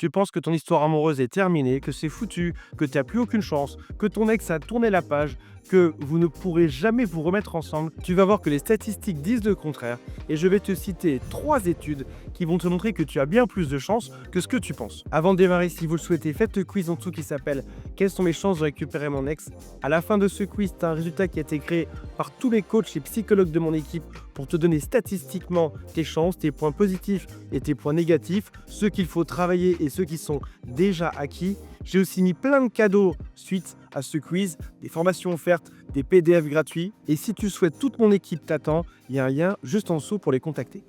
Tu penses que ton histoire amoureuse est terminée, que c'est foutu, que tu n'as plus aucune chance, que ton ex a tourné la page, que vous ne pourrez jamais vous remettre ensemble, tu vas voir que les statistiques disent le contraire et je vais te citer 3 études qui vont te montrer que tu as bien plus de chances que ce que tu penses. Avant de démarrer, si vous le souhaitez, faites le quiz en dessous qui s'appelle «Quelles sont mes chances de récupérer mon ex?». À la fin de ce quiz, tu as un résultat qui a été créé par tous les coachs et psychologues de mon équipe pour te donner statistiquement tes chances, tes points positifs et tes points négatifs, ceux qu'il faut travailler et ceux qui sont déjà acquis. J'ai aussi mis plein de cadeaux suite à ce quiz, des formations offertes, des PDF gratuits. Et si tu souhaites, toute mon équipe t'attend. Il y a un lien juste en dessous pour les contacter.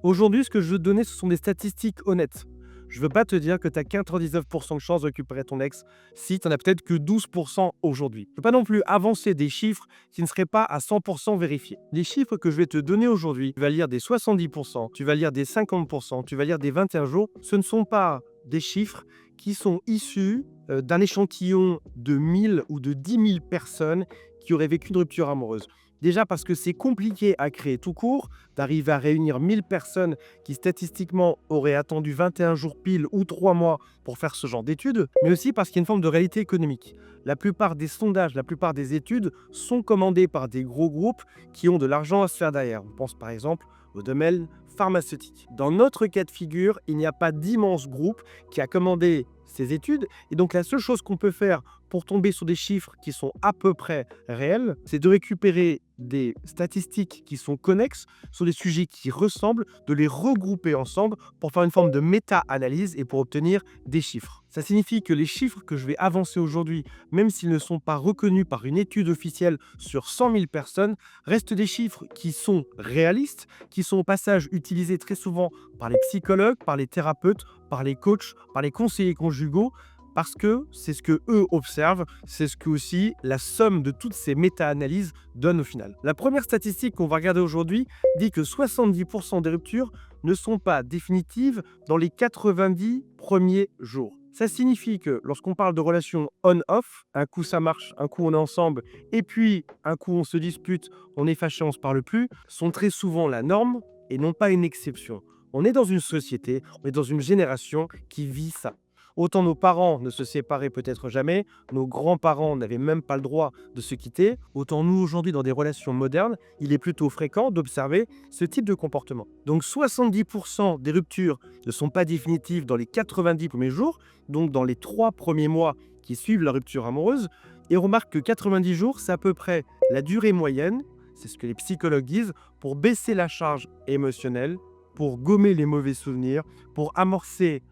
Aujourd'hui, ce que je veux te donner, ce sont des statistiques honnêtes. Je ne veux pas te dire que tu as 99% de chance de récupérer ton ex si tu n'en as peut-être que 12% aujourd'hui. Je ne veux pas non plus avancer des chiffres qui ne seraient pas à 100% vérifiés. Les chiffres que je vais te donner aujourd'hui, tu vas lire des 70%, tu vas lire des 50%, tu vas lire des 21 jours. Ce ne sont pas des chiffres qui sont issus d'un échantillon de 1000 ou de 10 000 personnes qui auraient vécu une rupture amoureuse. Déjà parce que c'est compliqué à créer tout court, d'arriver à réunir 1000 personnes qui statistiquement auraient attendu 21 jours pile ou 3 mois pour faire ce genre d'études, mais aussi parce qu'il y a une forme de réalité économique. La plupart des sondages, la plupart des études sont commandées par des gros groupes qui ont de l'argent à se faire derrière. On pense par exemple au domaine pharmaceutique. Dans notre cas de figure, il n'y a pas d'immense groupe qui a commandé ces études. Et donc la seule chose qu'on peut faire pour tomber sur des chiffres qui sont à peu près réels, c'est de récupérer des statistiques qui sont connexes sur des sujets qui ressemblent, de les regrouper ensemble pour faire une forme de méta-analyse et pour obtenir des chiffres. Ça signifie que les chiffres que je vais avancer aujourd'hui, même s'ils ne sont pas reconnus par une étude officielle sur 100 000 personnes, restent des chiffres qui sont réalistes, qui sont au passage utilisés très souvent par les psychologues, par les thérapeutes, par les coachs, par les conseillers conjugaux, parce que c'est ce que eux observent, c'est ce que aussi la somme de toutes ces méta-analyses donne au final. La première statistique qu'on va regarder aujourd'hui dit que 70% des ruptures ne sont pas définitives dans les 90 premiers jours. Ça signifie que lorsqu'on parle de relations on-off, un coup ça marche, un coup on est ensemble, et puis un coup on se dispute, on est fâché, on se parle plus, sont très souvent la norme et non pas une exception. On est dans une société, on est dans une génération qui vit ça. Autant nos parents ne se séparaient peut-être jamais, nos grands-parents n'avaient même pas le droit de se quitter, autant nous aujourd'hui dans des relations modernes, il est plutôt fréquent d'observer ce type de comportement. Donc 70% des ruptures ne sont pas définitives dans les 90 premiers jours, donc dans les 3 premiers mois qui suivent la rupture amoureuse, et remarque que 90 jours, c'est à peu près la durée moyenne, c'est ce que les psychologues disent, pour baisser la charge émotionnelle, pour gommer les mauvais souvenirs, pour amorcer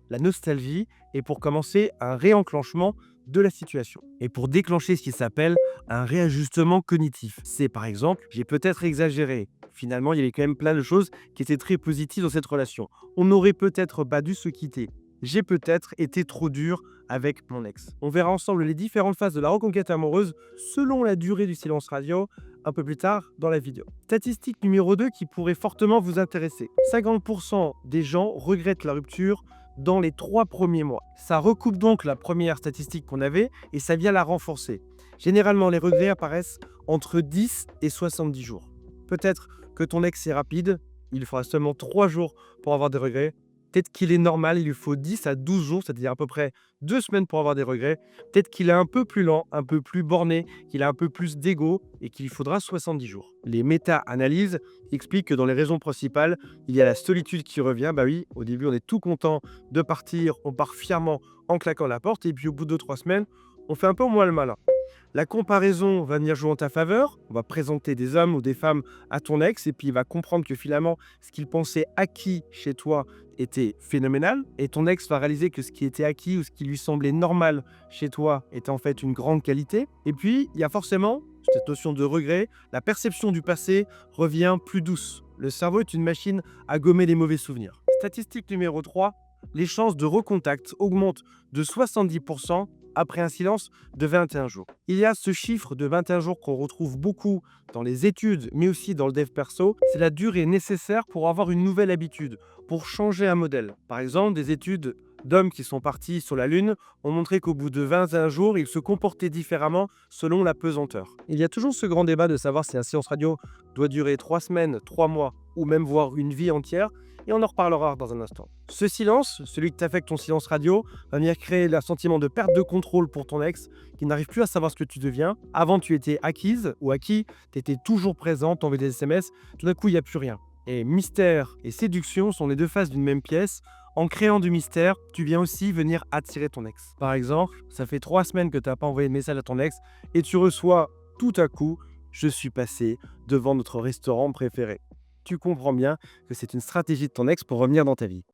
la nostalgie et pour commencer un réenclenchement de la situation. Et pour déclencher ce qui s'appelle un réajustement cognitif. C'est par exemple, j'ai peut-être exagéré. Finalement, il y avait quand même plein de choses qui étaient très positives dans cette relation. On n'aurait peut-être pas dû se quitter. J'ai peut-être été trop dur avec mon ex. On verra ensemble les différentes phases de la reconquête amoureuse selon la durée du silence radio un peu plus tard dans la vidéo. Statistique numéro 2 qui pourrait fortement vous intéresser. 50% des gens regrettent la rupture dans les 3 premiers mois. Ça recoupe donc la première statistique qu'on avait et ça vient la renforcer. Généralement, les regrets apparaissent entre 10 et 70 jours. Peut-être que ton ex est rapide, il faudra seulement 3 jours pour avoir des regrets. Peut-être qu'il est normal, il lui faut 10 à 12 jours, c'est-à-dire à peu près 2 semaines pour avoir des regrets. Peut-être qu'il est un peu plus lent, un peu plus borné, qu'il a un peu plus d'ego et qu'il lui faudra 70 jours. Les méta-analyses expliquent que dans les raisons principales, il y a la solitude qui revient. Bah oui, au début, on est tout content de partir, on part fièrement en claquant la porte et puis au bout de 2-3 semaines, on fait un peu moins le malin. La comparaison va venir jouer en ta faveur. On va présenter des hommes ou des femmes à ton ex et puis il va comprendre que finalement, ce qu'il pensait acquis chez toi était phénoménal. Et ton ex va réaliser que ce qui était acquis ou ce qui lui semblait normal chez toi était en fait une grande qualité. Et puis, il y a forcément cette notion de regret. La perception du passé revient plus douce. Le cerveau est une machine à gommer les mauvais souvenirs. Statistique numéro 3, les chances de recontact augmentent de 70% après un silence de 21 jours. Il y a ce chiffre de 21 jours qu'on retrouve beaucoup dans les études, mais aussi dans le dev perso. C'est la durée nécessaire pour avoir une nouvelle habitude, pour changer un modèle. Par exemple, des études d'hommes qui sont partis sur la Lune ont montré qu'au bout de 21 jours, ils se comportaient différemment selon la pesanteur. Il y a toujours ce grand débat de savoir si un séance radio doit durer 3 semaines, 3 mois ou même voire une vie entière, et on en reparlera dans un instant. Ce silence, celui que t'affecte ton silence radio, va venir créer un sentiment de perte de contrôle pour ton ex qui n'arrive plus à savoir ce que tu deviens. Avant, tu étais acquise ou acquis, tu étais toujours présent, t'envoyais des SMS, tout d'un coup, il n'y a plus rien. Et mystère et séduction sont les deux faces d'une même pièce. En créant du mystère, tu viens aussi venir attirer ton ex. Par exemple, ça fait 3 semaines que tu n'as pas envoyé de message à ton ex et tu reçois tout à coup « Je suis passé devant notre restaurant préféré ». Tu comprends bien que c'est une stratégie de ton ex pour revenir dans ta vie.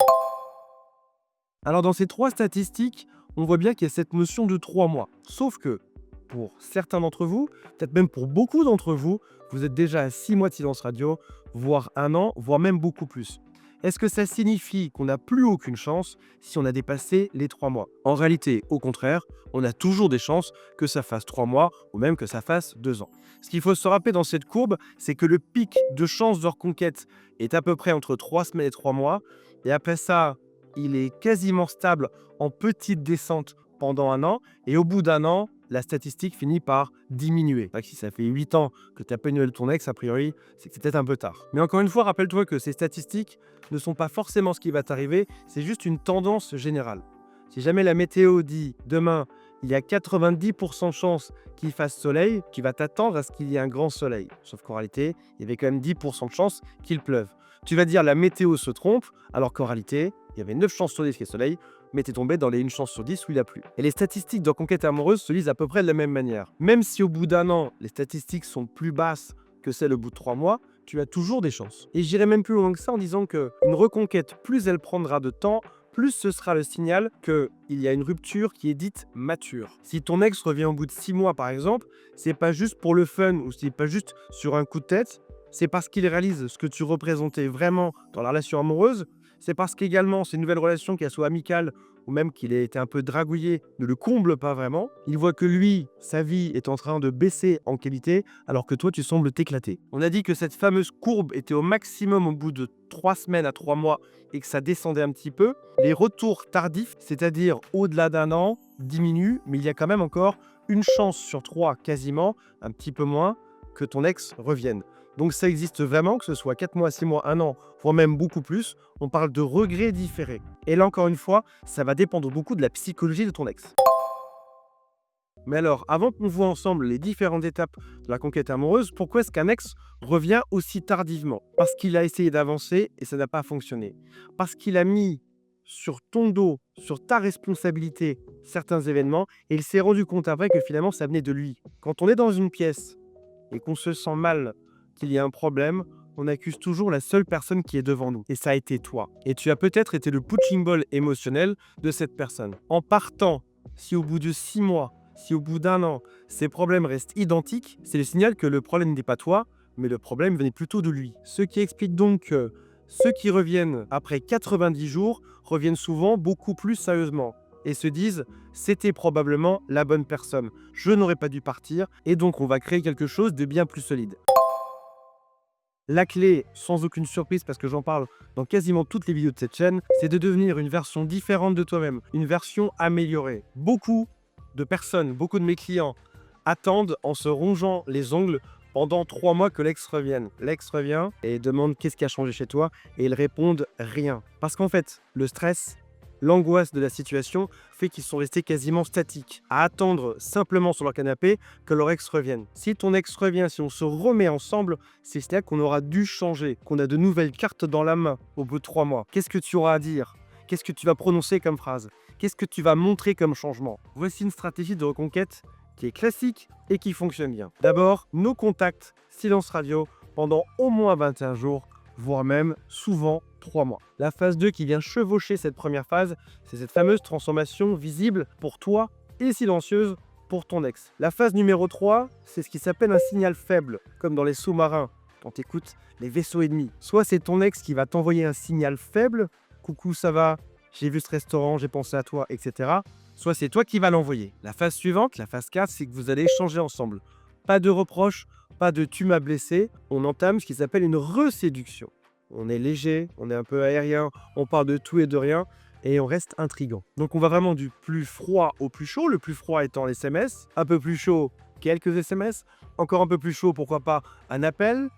Alors dans ces 3 statistiques, on voit bien qu'il y a cette notion de 3 mois. Sauf que pour certains d'entre vous, peut-être même pour beaucoup d'entre vous, vous êtes déjà à 6 mois de silence radio, voire 1 an, voire même beaucoup plus. Est-ce que ça signifie qu'on n'a plus aucune chance si on a dépassé les 3 mois? En réalité, au contraire, on a toujours des chances que ça fasse 3 mois ou même que ça fasse 2 ans. Ce qu'il faut se rappeler dans cette courbe, c'est que le pic de chance de reconquête est à peu près entre 3 semaines et 3 mois. Et après ça, il est quasiment stable en petite descente pendant 1 an. Et au bout d'1 an, la statistique finit par diminuer. Si ça fait 8 ans que tu n'as pas eu de nouvelles de ton ex, a priori, c'est que c'est peut-être un peu tard. Mais encore une fois, rappelle-toi que ces statistiques ne sont pas forcément ce qui va t'arriver, c'est juste une tendance générale. Si jamais la météo dit demain, il y a 90% de chances qu'il fasse soleil, tu vas t'attendre à ce qu'il y ait un grand soleil. Sauf qu'en réalité, il y avait quand même 10% de chances qu'il pleuve. Tu vas dire la météo se trompe, alors qu'en réalité, il y avait 9 chances sur 10 qu'il y ait soleil, mais t'es tombé dans les 1 chance sur 10 où il a plu. Et les statistiques de conquête amoureuse se lisent à peu près de la même manière. Même si au bout d'1 an, les statistiques sont plus basses que celles au bout de 3 mois, tu as toujours des chances. Et j'irai même plus loin que ça en disant qu'une reconquête, plus elle prendra de temps, plus ce sera le signal qu'il y a une rupture qui est dite mature. Si ton ex revient au bout de 6 mois par exemple, c'est pas juste pour le fun ou c'est pas juste sur un coup de tête, c'est parce qu'il réalise ce que tu représentais vraiment dans la relation amoureuse. C'est parce qu'également, ces nouvelles relations, qu'elles soient amicales ou même qu'il ait été un peu dragouillé, ne le comblent pas vraiment. Il voit que lui, sa vie est en train de baisser en qualité, alors que toi, tu sembles t'éclater. On a dit que cette fameuse courbe était au maximum au bout de 3 semaines à 3 mois et que ça descendait un petit peu. Les retours tardifs, c'est-à-dire au-delà d'1 an, diminuent, mais il y a quand même encore une chance sur 3, quasiment, un petit peu moins, que ton ex revienne. Donc ça existe vraiment, que ce soit 4 mois, 6 mois, 1 an, voire même beaucoup plus. On parle de regrets différés. Et là, encore une fois, ça va dépendre beaucoup de la psychologie de ton ex. Mais alors, avant qu'on voit ensemble les différentes étapes de la conquête amoureuse, pourquoi est-ce qu'un ex revient aussi tardivement? Parce qu'il a essayé d'avancer et ça n'a pas fonctionné. Parce qu'il a mis sur ton dos, sur ta responsabilité, certains événements, et il s'est rendu compte après que finalement, ça venait de lui. Quand on est dans une pièce et qu'on se sent mal, qu'il y a un problème, on accuse toujours la seule personne qui est devant nous. Et ça a été toi. Et tu as peut-être été le punching ball émotionnel de cette personne. En partant, si au bout de 6 mois, si au bout d'1 an, ces problèmes restent identiques, c'est le signal que le problème n'est pas toi, mais le problème venait plutôt de lui. Ce qui explique donc que ceux qui reviennent après 90 jours reviennent souvent beaucoup plus sérieusement et se disent « c'était probablement la bonne personne, je n'aurais pas dû partir » et donc on va créer quelque chose de bien plus solide. La clé, sans aucune surprise parce que j'en parle dans quasiment toutes les vidéos de cette chaîne, c'est de devenir une version différente de toi-même, une version améliorée. Beaucoup de personnes, beaucoup de mes clients attendent en se rongeant les ongles pendant 3 mois que l'ex revienne. L'ex revient et demande qu'est-ce qui a changé chez toi et ils répondent rien. Parce qu'en fait, le stress, l'angoisse de la situation fait qu'ils sont restés quasiment statiques, à attendre simplement sur leur canapé que leur ex revienne. Si ton ex revient, si on se remet ensemble, c'est là qu'on aura dû changer, qu'on a de nouvelles cartes dans la main au bout de 3 mois. Qu'est-ce que tu auras à dire? Qu'est-ce que tu vas prononcer comme phrase? Qu'est-ce que tu vas montrer comme changement? Voici une stratégie de reconquête qui est classique et qui fonctionne bien. D'abord, nos contacts silence radio pendant au moins 21 jours, voire même souvent 3 mois. La phase 2 qui vient chevaucher cette première phase, c'est cette fameuse transformation visible pour toi et silencieuse pour ton ex. La phase numéro 3, c'est ce qui s'appelle un signal faible, comme dans les sous-marins, quand tu écoutes les vaisseaux ennemis. Soit c'est ton ex qui va t'envoyer un signal faible, coucou ça va, j'ai vu ce restaurant, j'ai pensé à toi, etc. Soit c'est toi qui vas l'envoyer. La phase suivante, la phase 4, c'est que vous allez échanger ensemble. Pas de reproches, pas de tu m'as blessé, on entame ce qui s'appelle une reséduction. On est léger, on est un peu aérien, on parle de tout et de rien, et on reste intriguant. Donc on va vraiment du plus froid au plus chaud, le plus froid étant les SMS, un peu plus chaud, quelques SMS, encore un peu plus chaud, pourquoi pas un appel,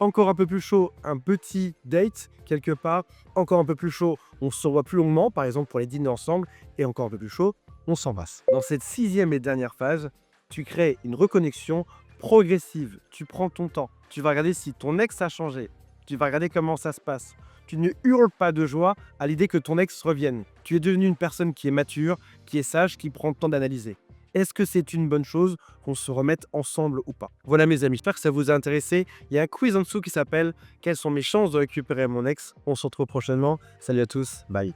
encore un peu plus chaud, un petit date quelque part, encore un peu plus chaud, on se revoit plus longuement, par exemple pour les dîners ensemble, et encore un peu plus chaud, on s'embrasse. Dans cette 6e et dernière phase, tu crées une reconnexion progressive. Tu prends ton temps. Tu vas regarder si ton ex a changé. Tu vas regarder comment ça se passe. Tu ne hurles pas de joie à l'idée que ton ex revienne. Tu es devenu une personne qui est mature, qui est sage, qui prend le temps d'analyser. Est-ce que c'est une bonne chose qu'on se remette ensemble ou pas? Voilà mes amis, j'espère que ça vous a intéressé. Il y a un quiz en dessous qui s'appelle « Quelles sont mes chances de récupérer mon ex ?» On se retrouve prochainement. Salut à tous, bye.